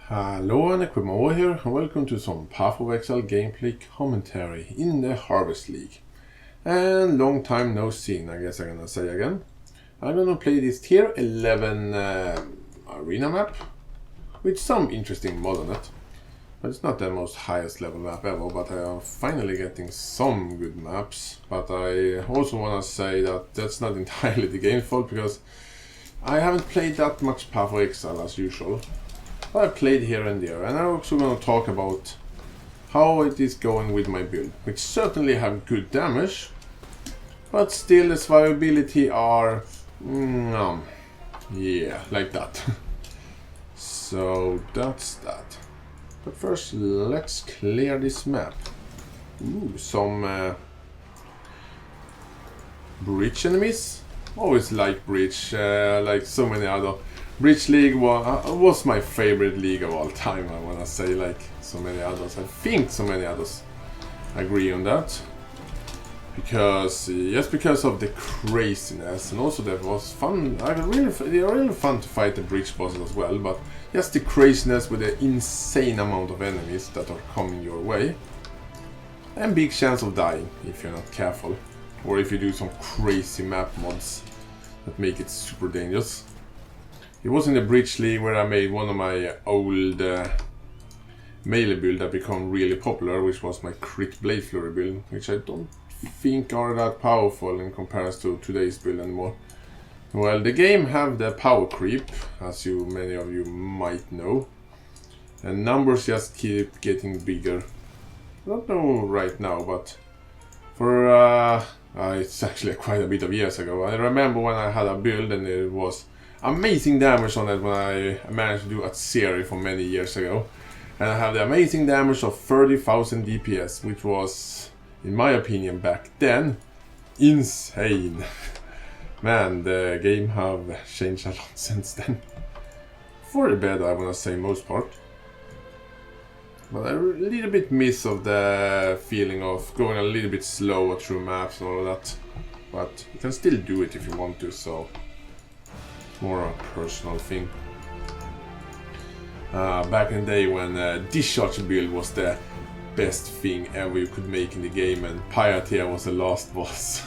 Hello, and POE here, and welcome to some Path of Exile gameplay commentary in the Harvest League. And long time no seen, I guess I'm gonna say again. I'm gonna play this tier 11 arena map with some interesting mod on it. But it's not the most highest level map ever, but I am finally getting some good maps. But I also wanna say that that's not entirely the game's fault, because I haven't played that much Path of Exile as usual. I played here and there, and I'm also going to talk about how it is going with my build, which certainly have good damage, but still the survivability are, yeah, like that. So that's that. But first, let's clear this map. Ooh, some bridge enemies. Always like bridge, like so many other. Bridge League was my favorite league of all time, I wanna say, like so many others. I think so many others agree on that. Because, just because of the craziness, and also that was fun. They are really fun to fight the bridge bosses as well, but just the craziness with the insane amount of enemies that are coming your way. And big chance of dying if you're not careful. Or if you do some crazy map mods that make it super dangerous. It was in the Bridge League where I made one of my old melee build that became really popular, which was my Crit Blade Flurry build, which I don't think are that powerful in comparison to today's build anymore. Well, the game have the power creep, as many of you might know, and numbers just keep getting bigger. I don't know right now, but for it's actually quite a bit of years ago. I remember when I had a build and it was amazing damage on it when I managed to do Atzeri for many years ago. And I have the amazing damage of 30,000 DPS, which was, in my opinion back then, insane. Man, the game have changed a lot since then. For the better, I wanna say, most part. But I a little bit miss of the feeling of going a little bit slower through maps and all of that. But you can still do it if you want to, so more a personal thing. Back in the day when discharge build was the best thing ever you could make in the game, and Pirateer was the last boss.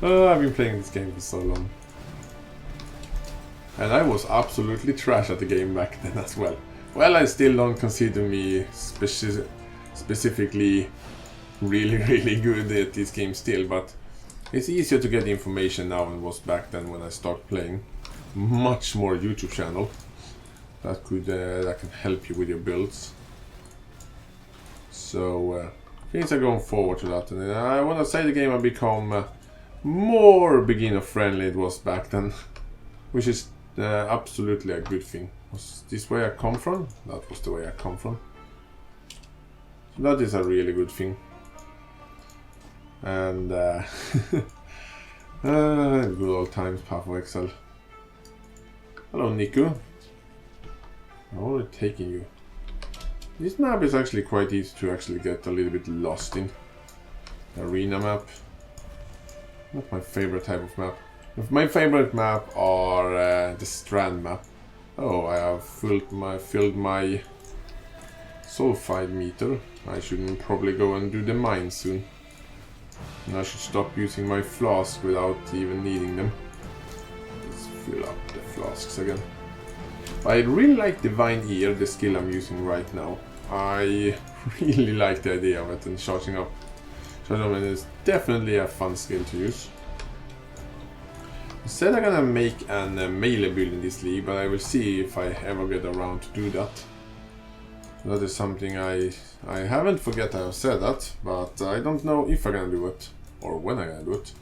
I've been playing this game for so long. And I was absolutely trash at the game back then as well. Well, I still don't consider me specifically really good at this game still, but it's easier to get information now than it was back then when I started playing. Much more YouTube channel that can help you with your builds. So things are going forward to that, and I want to say the game has become more beginner friendly it was back then, which is absolutely a good thing. Was this where I come from? That was the way I come from. So that is a really good thing. And good old times, Path of Exile. Hello, Niku. How are they taking you? This map is actually quite easy to actually get a little bit lost in. Arena map. Not my favorite type of map. My favorite map are the Strand map. Oh, I have filled my sulfide meter. I should probably go and do the mine soon. And I should stop using my flask without even needing them. Let's fill up the flasks again. I really like Divine Ear, the skill I'm using right now. I really like the idea of it, and charging up is definitely a fun skill to use. I said I'm gonna make an melee build in this league, but I will see if I ever get around to do that. That is something I haven't forget I have said that, but I don't know if I'm gonna do it, or when I'm gonna do it.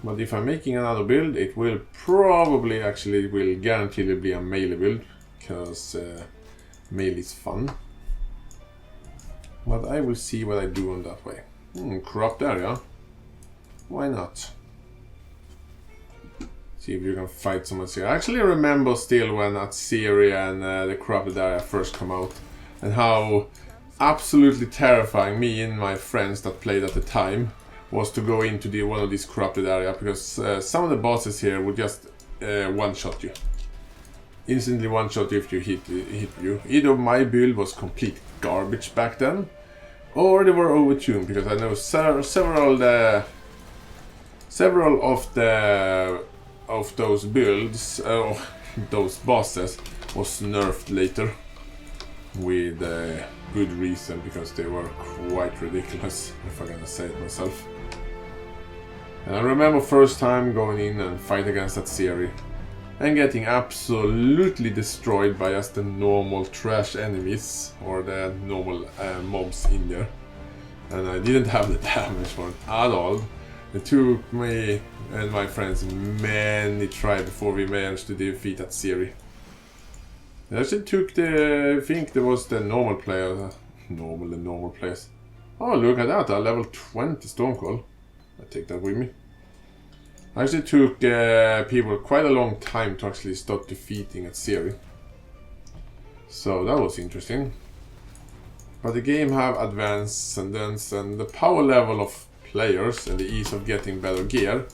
But if I'm making another build, it will probably will guaranteed be a melee build, because melee is fun. But I will see what I do on that way. Corrupt area. Why not? See if you can fight someone here. I actually remember still when Atzeri and the Corrupted Area first come out, and how absolutely terrifying me and my friends that played at the time was to go into one of these Corrupted Area, because some of the bosses here would just one-shot you. instantly one shot if you hit you. Either my build was complete garbage back then, or they were overtuned, because I know several of those builds, those bosses, was nerfed later with good reason, because they were quite ridiculous, if I'm gonna say it myself. And I remember first time going in and fight against that series and getting absolutely destroyed by just the normal trash enemies or the normal mobs in there. And I didn't have the damage for it at all. It took me and my friends many tries before we managed to defeat that series. It actually took I think there was the normal player, normal players. Oh, look at that, a level 20 Stormcall. I take that with me. It actually took people quite a long time to actually start defeating that series. So that was interesting. But the game have advanced and the power level of players and the ease of getting better gear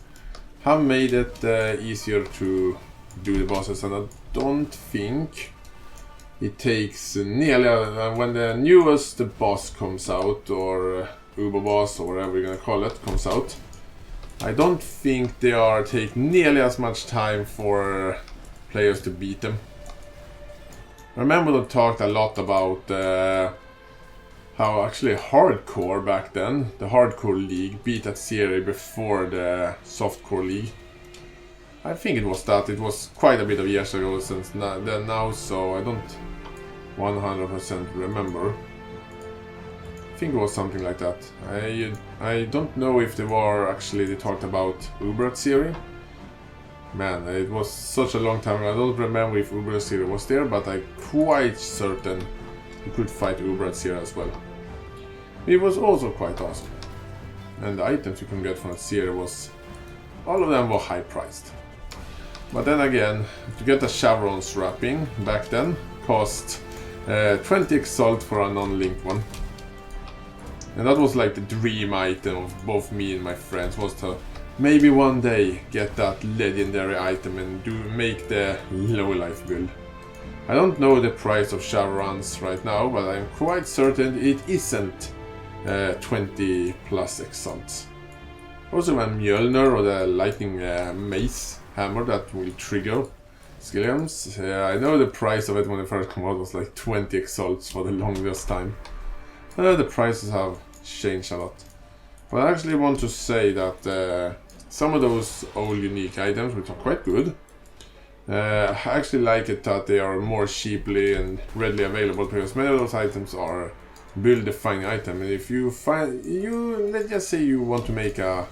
have made it easier to do the bosses, and I don't think it takes nearly when the newest boss comes out, or Uber boss, or whatever you're gonna call it, comes out. I don't think they are taking nearly as much time for players to beat them. I remember they talked a lot about how actually hardcore back then, the hardcore league, beat that series before the softcore league. I think it was that. It was quite a bit of years ago since then now, so I don't 100% remember. I think it was something like that. I don't know if they talked about Uber series. Man, it was such a long time ago. I don't remember if Uber series was there, but I'm quite certain you could fight Uber series as well. It was also quite awesome. And the items you can get from that series all of them were high priced. But then again, to get the chevrons wrapping back then cost 20 exalt for a non-linked one. And that was like the dream item of both me and my friends, was to maybe one day get that legendary item and make the low life build. I don't know the price of chevrons right now, but I'm quite certain it isn't 20 plus exalts. Also when Mjolnir, or the lightning mace hammer that will trigger skillions, I know the price of it when it first came out was like 20 exalts for the longest time. The prices have changed a lot. But I actually want to say that some of those old unique items, which are quite good, I actually like it that they are more cheaply and readily available, because many of those items are build defining item. And if you let's just say you want to make a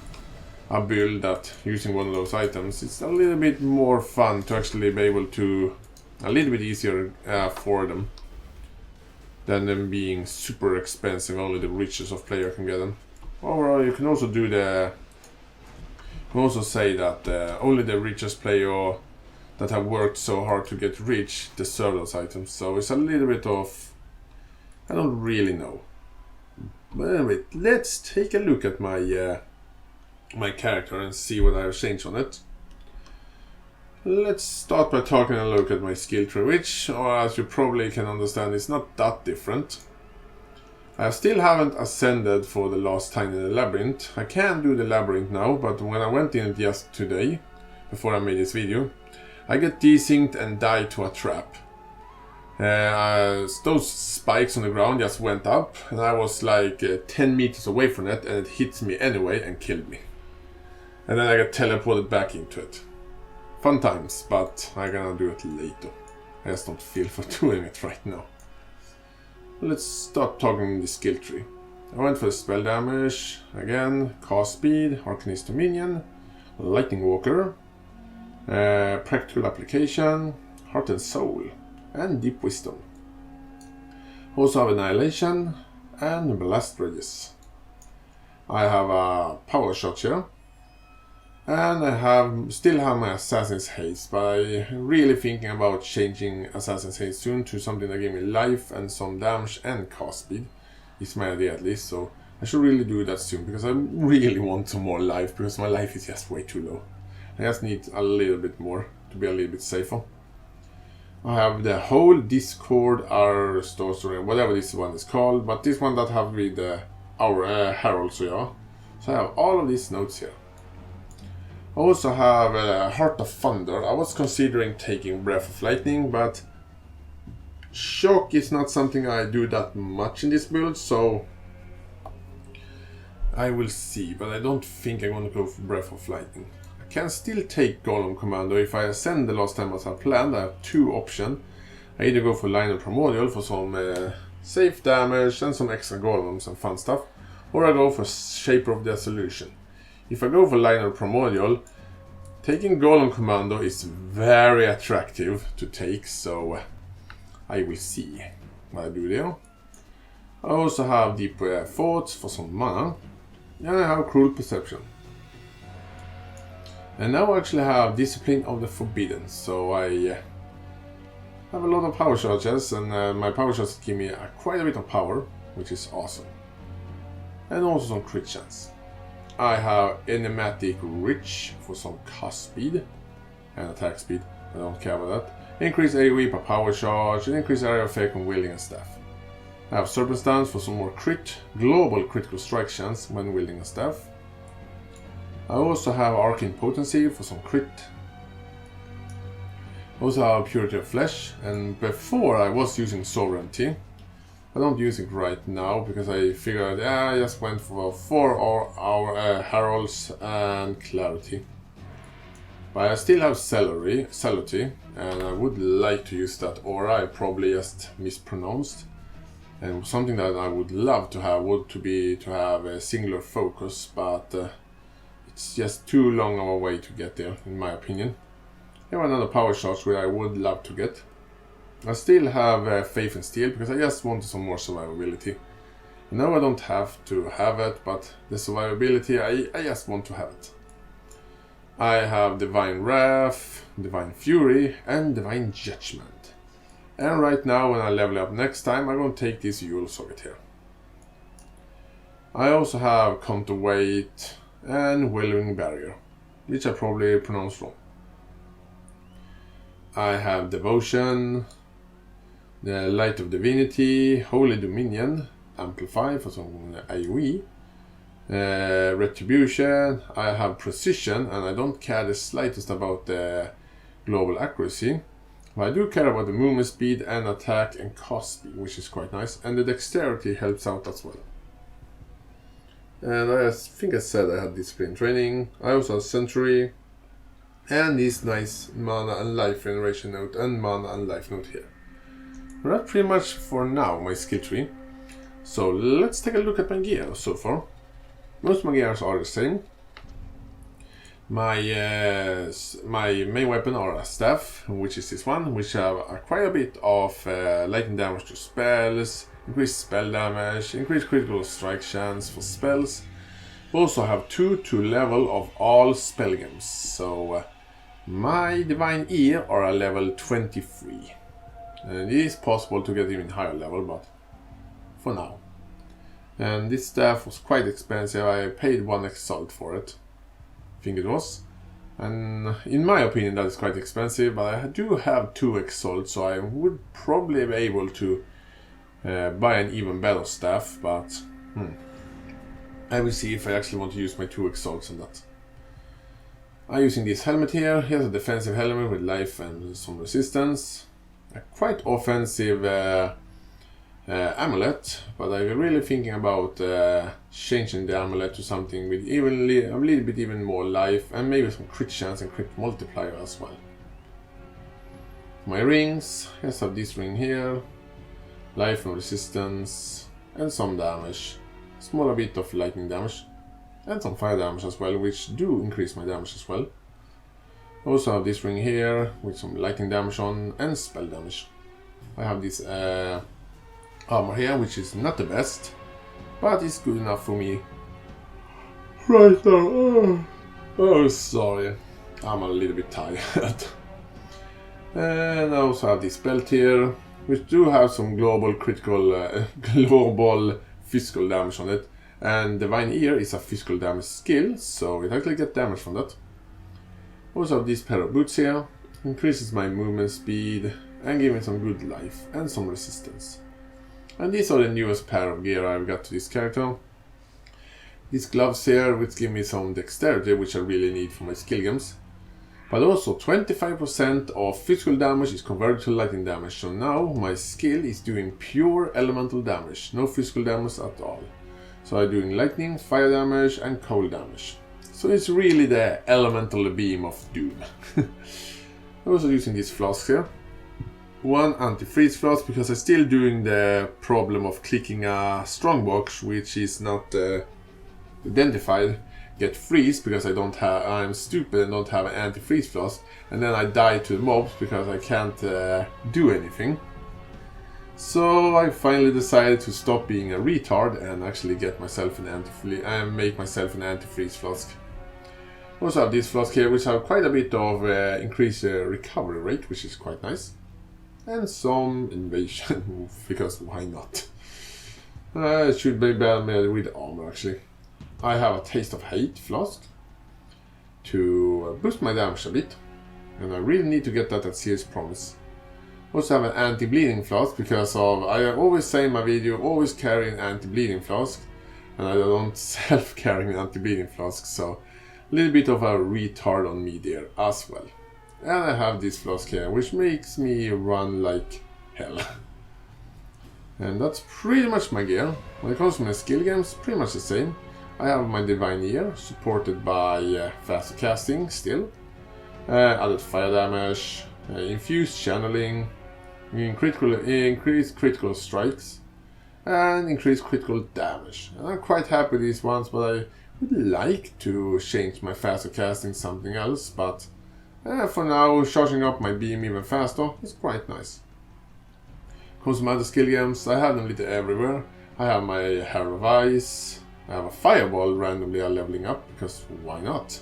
build that using one of those items, it's a little bit more fun to actually be able to, a little bit easier for them than them being super expensive. Only the richest of player can get them. Or you can also say that only the richest player that have worked so hard to get rich deserve those items. So it's a little bit of, I don't really know. But anyway, let's take a look at my my character and see what I have changed on it. Let's start by taking a look at my skill tree, which, as you probably can understand, is not that different. I still haven't ascended for the last time in the labyrinth. I can do the labyrinth now, but when I went in it just today, before I made this video, I get desynced and died to a trap. Those spikes on the ground just went up, and I was like 10 meters away from it, and it hit me anyway and killed me. And then I got teleported back into it. Fun times, but I'm gonna do it later. I just don't feel for doing it right now. Let's start talking the skill tree. I went for the spell damage, again, cast speed, Arcanist to minion, Lightning Walker, practical application, Heart and Soul, and Deep Wisdom. Also have Annihilation and Blast Radius. I have a Power Shot here. And I still have my Assassin's Haste, but I'm really thinking about changing Assassin's Haste soon to something that gives me life and some damage and cast speed. It's my idea at least, so I should really do that soon, because I really want some more life, because my life is just way too low. I just need a little bit more to be a little bit safer. I have the whole Discord, our story, whatever this one is called, but this one that have with our herald, so yeah. So I have all of these notes here. I also have Heart of Thunder. I was considering taking Breath of Lightning, but Shock is not something I do that much in this build, so I will see, but I don't think I'm gonna go for Breath of Lightning. I can still take Golem Commando. If I ascend the last time as I planned, I have two options. I either go for Line of Primordial for some safe damage and some extra golems and fun stuff, or I go for Shaper of Dissolution. If I go for Line of Primordial, taking Golem Commando is very attractive to take, so I will see what I do there. I also have Deep Thoughts for some mana, and I have Cruel Perception. And now I actually have Discipline of the Forbidden, so I have a lot of power charges, and my power charges give me quite a bit of power, which is awesome. And also some crit chance. I have Enigmatic Rich for some cast speed and attack speed. I don't care about that. Increase AoE per power charge and increase area effect on wielding a staff. I have Circumstance for some more global critical strike chance when wielding a staff. I also have Arcane Potency for some crit. I also have Purity of Flesh, and before I was using Sovereignty. I don't use it right now because I figured I just went for 4 our Heralds and Clarity. But I still have Celerity, and I would like to use that aura. I probably just mispronounced. And something that I would love to have would to have a singular focus, but it's just too long of a way to get there, in my opinion. I have another power charge where I would love to get. I still have Faith and Steel because I just wanted some more survivability. Now I don't have to have it, but the survivability, I just want to have it. I have Divine Wrath, Divine Fury, and Divine Judgment. And right now, when I level up next time, I'm going to take this Yule Socket here. I also have Counterweight and Wallowing Barrier, which I probably pronounced wrong. I have Devotion, the Light of Divinity, Holy Dominion, Amplify for some AoE, Retribution, I have Precision, and I don't care the slightest about the global accuracy. But I do care about the movement speed and attack and cast speed, which is quite nice, and the dexterity helps out as well. And I think I said I had Discipline Training. I also have Century, and this nice Mana and Life Regeneration note and Mana and Life note here. That's pretty much for now my skill tree. So let's take a look at my gear so far. Most of my gears are the same. My main weapon are a staff, which is this one, which have quite a bit of lightning damage to spells, increased spell damage, increased critical strike chance for spells. We also have 2 to level of all spell games. So my Divine Ear are a level 23. And it is possible to get even higher level, but for now. And this staff was quite expensive. I paid 1 exalt for it, I think it was. And in my opinion that is quite expensive, but I do have 2 exalts, so I would probably be able to buy an even better staff, but I will see if I actually want to use my 2 exalts on that. I'm using this helmet here. Here's a defensive helmet with life and some resistance. A quite offensive amulet, but I'm really thinking about changing the amulet to something with a little bit even more life and maybe some crit chance and crit multiplier as well. My rings, I have this ring here, life and resistance and some damage, smaller bit of lightning damage and some fire damage as well, which do increase my damage as well. I also have this ring here with some lightning damage on and spell damage. I have this armor here, which is not the best, but it's good enough for me right now. Oh, sorry, I'm a little bit tired. And I also have this belt here, which do have some global physical damage on it. And Divine Ear is a physical damage skill, so it actually gets damage from that. Also have this pair of boots here, increases my movement speed, and give me some good life and some resistance. And these are the newest pair of gear I've got to this character. These gloves here, which give me some dexterity, which I really need for my skill games. But also 25% of physical damage is converted to lightning damage, so now my skill is doing pure elemental damage, no physical damage at all. So I'm doing lightning, fire damage and cold damage. So it's really the elemental beam of doom. I'm also using these flasks here. One anti-freeze flask because I'm still doing the problem of clicking a strongbox which is not identified. Get freeze because I'm stupid and don't have an anti-freeze flask, and then I die to the mobs because I can't do anything. So I finally decided to stop being a retard and actually get myself an make myself an anti-freeze flask. Also have this flask here which have quite a bit of increased recovery rate, which is quite nice. And some invasion, because why not? It should be better made with armor actually. I have a Taste of Hate flask to boost my damage a bit, and I really need to get that at Serious Promise. Also have an anti-bleeding flask because I always say in my video, always carry an anti-bleeding flask, and I don't self-carry an anti-bleeding flask, so a little bit of a retard on me there as well. And I have this flask here, which makes me run like hell. And that's pretty much my gear. When it comes to my skill games, pretty much the same. I have my Divine Ear, supported by faster casting still, added fire damage, infused channeling, increased critical strikes, and increased critical damage. And I'm quite happy with these ones, but I would like to change my faster casting to something else, but for now, charging up my beam even faster is quite nice. Comes to my other skill games, I have them a little everywhere. I have my Hair of Ice. I have a Fireball randomly leveling up, because why not?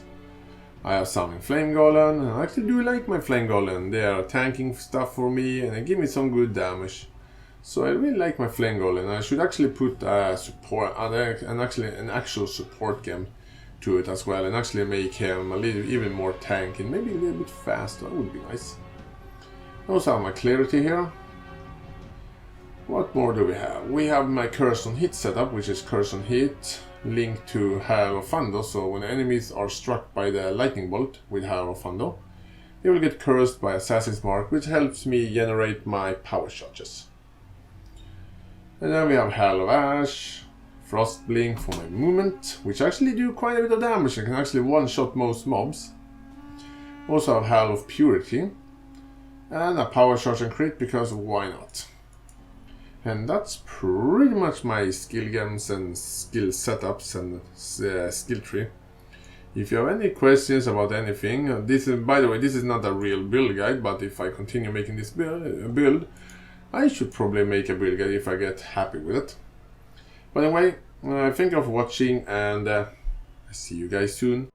I have some in Flame Golem, and I actually do like my Flame Golem. They are tanking stuff for me, and they give me some good damage. So I really like my Flame Golem. I should actually put an actual support gem to it as well, and actually make him a little even more tanky, and maybe a little bit faster. That would be nice. I also have my Clarity here. What more do we have? We have my Curse on Hit setup, which is Curse on Hit linked to Hail of Thunder, so when enemies are struck by the lightning bolt with Hail of Thunder, they will get cursed by Assassin's Mark, which helps me generate my power charges. And then we have Hail of Ash, Frost Blink for my movement, which actually do quite a bit of damage and can actually one-shot most mobs. Also have Hail of Purity, and a power charge and crit, because why not? And that's pretty much my skill games and skill setups and skill tree. If you have any questions about anything, this is, by the way, this is not a real build guide, but if I continue making this build, I should probably make a build guide if I get happy with it. But anyway, thank you for watching, and I see you guys soon.